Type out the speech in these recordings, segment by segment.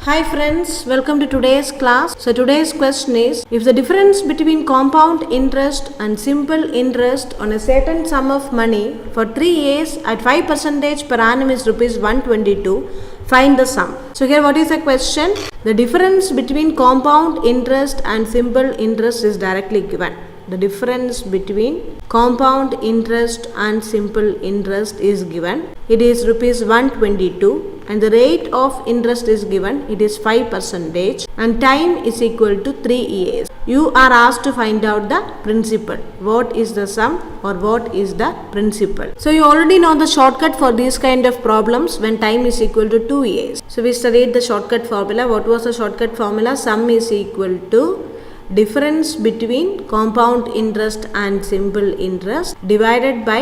Hi friends, welcome to today's class. So today's question is, if the difference between compound interest and simple interest on a certain sum of money for 3 years at 5% per annum is rupees 122, find the sum. So here what is the question? The difference between compound interest and simple interest is directly given. The difference between compound interest and simple interest is given. It is rupees 122 and the rate of interest is given. It is 5% and time is equal to 3 years. You are asked to find out the principal. What is the sum or what is the principal? So you already know the shortcut for these kind of problems when time is equal to 2 years. So we studied the shortcut formula. What was the shortcut formula? Sum is equal to difference between compound interest and simple interest divided by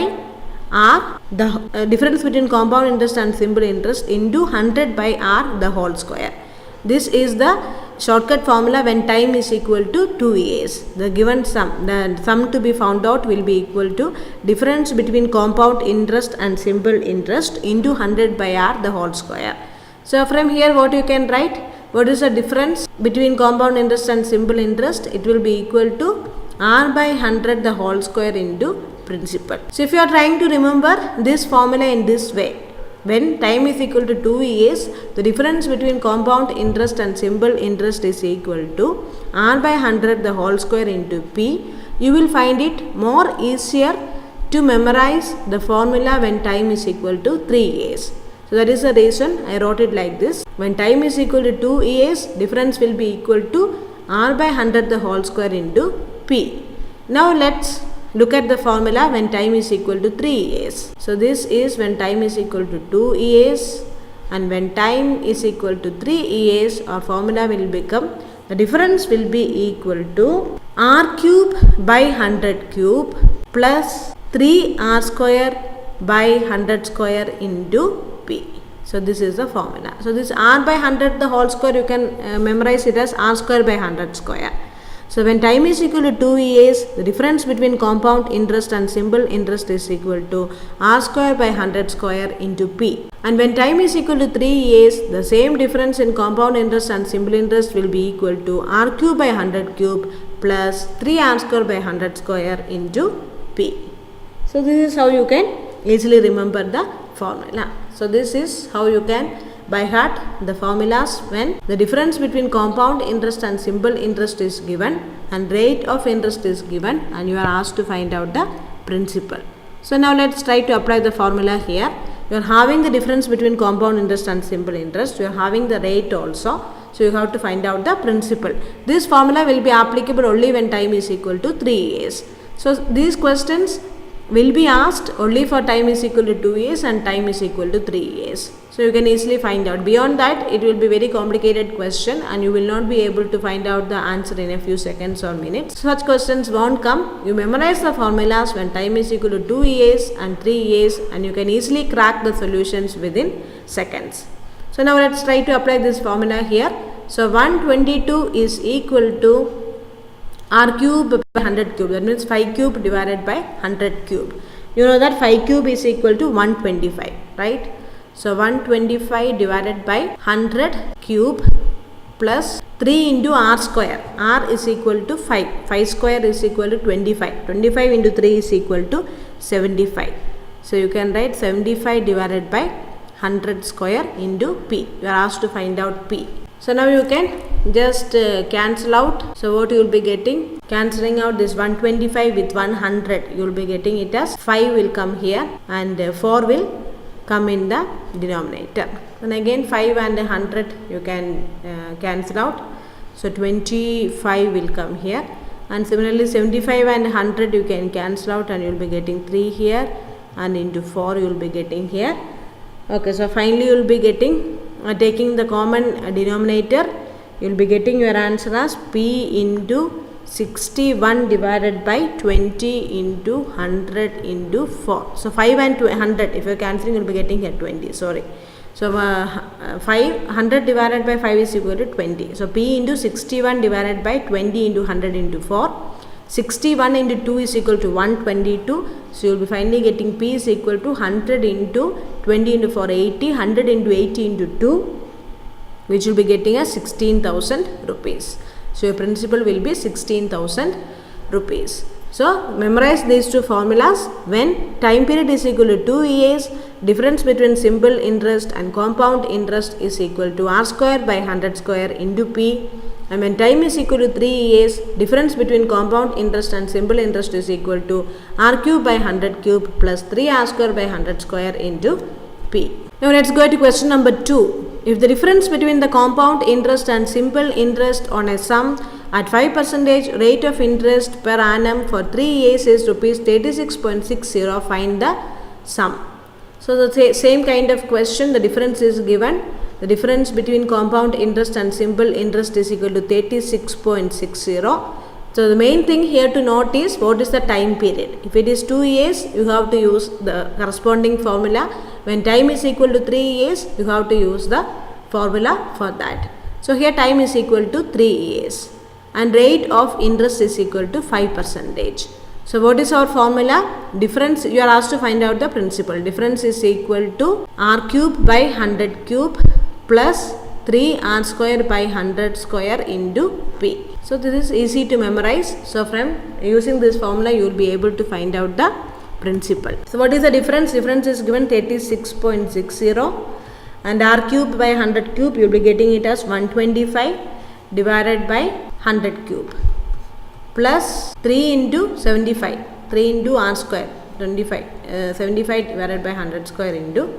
R, the difference between compound interest and simple interest into 100 by R the whole square. This is the shortcut formula when time is equal to 2 years. The given sum, the sum to be found out will be equal to difference between compound interest and simple interest into 100 by R the whole square. So from here what you can write? What is the difference between compound interest and simple interest? It will be equal to R by 100 the whole square into principal. So if you are trying to remember this formula in this way, when time is equal to 2 years, the difference between compound interest and simple interest is equal to R by 100 the whole square into P. You will find it more easier to memorize the formula when time is equal to 3 years. So that is the reason I wrote it like this. When time is equal to 2 years, difference will be equal to R by 100 the whole square into P. Now let's look at the formula when time is equal to 3 years. So this is when time is equal to 2 years, and when time is equal to 3 years, our formula will become, the difference will be equal to R cube by 100 cube plus 3R square by 100 square into P. So this is the formula. So this R by 100 the whole square, you can memorize it as R square by 100 square. So when time is equal to 2 years, the difference between compound interest and simple interest is equal to R square by 100 square into P. And when time is equal to 3 years, the same difference in compound interest and simple interest will be equal to R cube by 100 cube plus 3R square by 100 square into P. So this is how you can easily remember the formula. So this is how you can by heart the formulas when the difference between compound interest and simple interest is given and rate of interest is given and you are asked to find out the principal. So now let's try to apply the formula here. You are having the difference between compound interest and simple interest. You are having the rate also. So you have to find out the principal. This formula will be applicable only when time is equal to 3 years. So these questions will be asked only for time is equal to 2 years and time is equal to 3 years. So you can easily find out. Beyond that, it will be very complicated question and you will not be able to find out the answer in a few seconds or minutes. Such questions won't come. You memorize the formulas when time is equal to 2 years and 3 years and you can easily crack the solutions within seconds. So now let's try to apply this formula here. So 122 is equal to R cube by 100 cube, that means 5 cube divided by 100 cube. You know that 5 cube is equal to 125, right? So 125 divided by 100 cube plus 3 into R square. R is equal to 5. 5 square is equal to 25. 25 into 3 is equal to 75. So you can write 75 divided by 100 square into P. You are asked to find out P. So now you can just cancel out. So what you will be getting? Cancelling out this 125 with 100. You will be getting it as 5 will come here and 4 will come in the denominator. And again 5 and 100 you can cancel out. So 25 will come here. And similarly 75 and 100 you can cancel out and you will be getting 3 here and into 4 you will be getting here. Okay, so finally you will be getting taking the common denominator, you will be getting your answer as P into 61 divided by 20 into 100 into 4. So 5 and 100, if you are cancelling, you will be getting here 20, sorry. So 100 divided by 5 is equal to 20. So P into 61 divided by 20 into 100 into 4. 61 into 2 is equal to 122. So you will be finally getting P is equal to 100 into 20 into 4, 80, 100 into 80 into 2 which will be getting as 16,000 rupees. So your principal will be 16,000 rupees. So memorize these two formulas. When time period is equal to 2 years, difference between simple interest and compound interest is equal to r square by 100 square into p. And when time is equal to 3 years, difference between compound interest and simple interest is equal to r cube by 100 cube plus 3r square by 100 square into p. Now let's go to question number 2. If the difference between the compound interest and simple interest on a sum at 5% rate of interest per annum for 3 years is rupees 36.60, find the sum. So the same kind of question, the difference is given. The difference between compound interest and simple interest is equal to 36.60. So the main thing here to note is what is the time period. If it is 2 years, you have to use the corresponding formula. When time is equal to 3 years, you have to use the formula for that. So here time is equal to 3 years and rate of interest is equal to 5%. So what is our formula? Difference, you are asked to find out the principal. Difference is equal to r cube by 100 cube plus 3r square by 100 square into p. So this is easy to memorize. So from using this formula, you will be able to find out the principal. So what is the difference? Difference is given 36.60 and r cube by 100 cube, you will be getting it as 125 divided by 100 cube plus 3 into 75, 3 into r square, 75 divided by 100 square into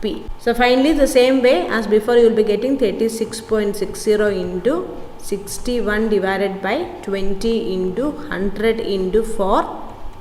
p. So finally the same way as before, you will be getting 36.60 into 61 divided by 20 into 100 into 4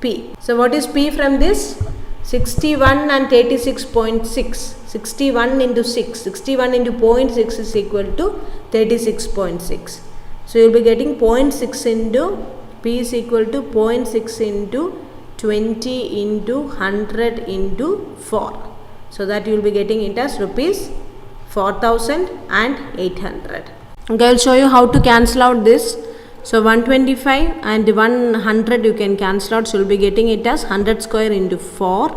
p. So what is p from this? 61 and 36.6. 61 into 6. 61 into 0.6 is equal to 36.6. So you will be getting 0.6 into p is equal to 0.6 into 20 into 100 into 4. So that you will be getting it as rupees 4,800. Okay, I will show you how to cancel out this. So 125 and 100 you can cancel out. So you will be getting it as 100 square into 4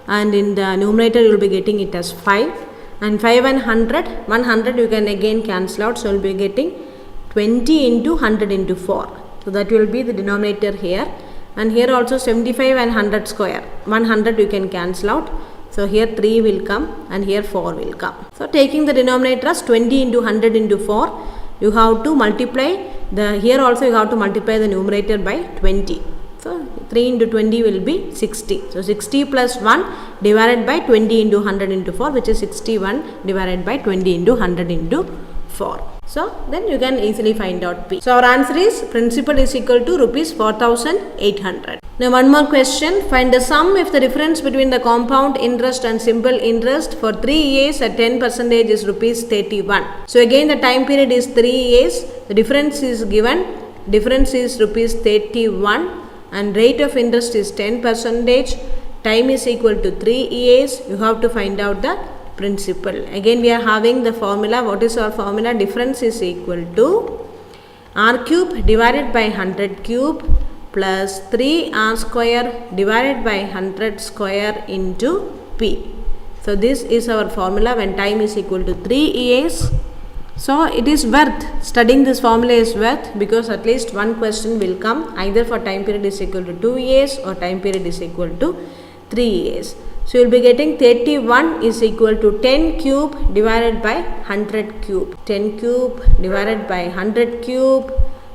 and in the numerator you will be getting it as 5 and 5 and 100 you can again cancel out. So you will be getting 20 into 100 into 4. So that will be the denominator here, and here also 75 and 100 square, 100 you can cancel out. So here 3 will come and here 4 will come. So taking the denominator as 20 into 100 into 4, you have to multiply here also you have to multiply the numerator by 20. So 3 into 20 will be 60. So 60 plus 1 divided by 20 into 100 into 4, which is 61 divided by 20 into 100 into 4. So then you can easily find out p. So our answer is principal is equal to rupees 4,800. Now one more question. Find the sum if the difference between the compound interest and simple interest for 3 years at 10% is rupees 31. So again the time period is 3 years. The difference is given. Difference is rupees 31 and rate of interest is 10%. Time is equal to 3 years. You have to find out the principal. Again we are having the formula. What is our formula? Difference is equal to r cube divided by 100 cube plus 3r square divided by 100 square into p. So this is our formula when time is equal to 3 years. So it is worth studying this formula is worth because at least one question will come either for time period is equal to 2 years or time period is equal to 3 years. So you will be getting 31 is equal to 10 cube divided by 100 cube. 10 cube divided by 100 cube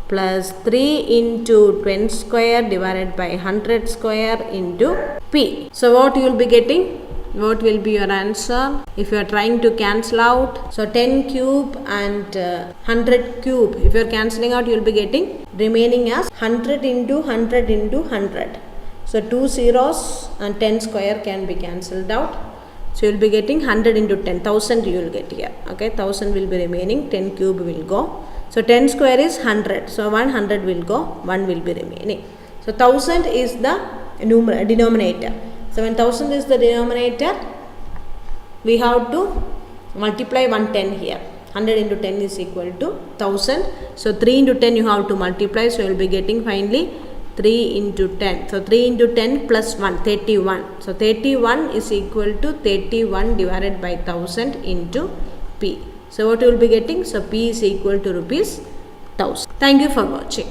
plus 3 into 10 square divided by 100 square into p. So what you will be getting? What will be your answer if you are trying to cancel out? So 10 cube and 100 cube. If you are cancelling out, you will be getting remaining as 100 into 100 into 100. So 2 zeros and 10 square can be cancelled out. So you will be getting 100 into 10. 1000 you will get here. Okay, 1000 will be remaining. 10 cube will go. So 10 square is 100. So 100 will go. 1 will be remaining. So 1000 is the denominator. So when 1000 is the denominator, we have to multiply 110 here. 100 into 10 is equal to 1000. So 3 into 10 you have to multiply. So you will be getting finally 3 into 10. So 3 into 10 plus 1, 31. So 31 is equal to 31 divided by 1000 into p. So what you will be getting? So P is equal to rupees 1000. Thank you for watching.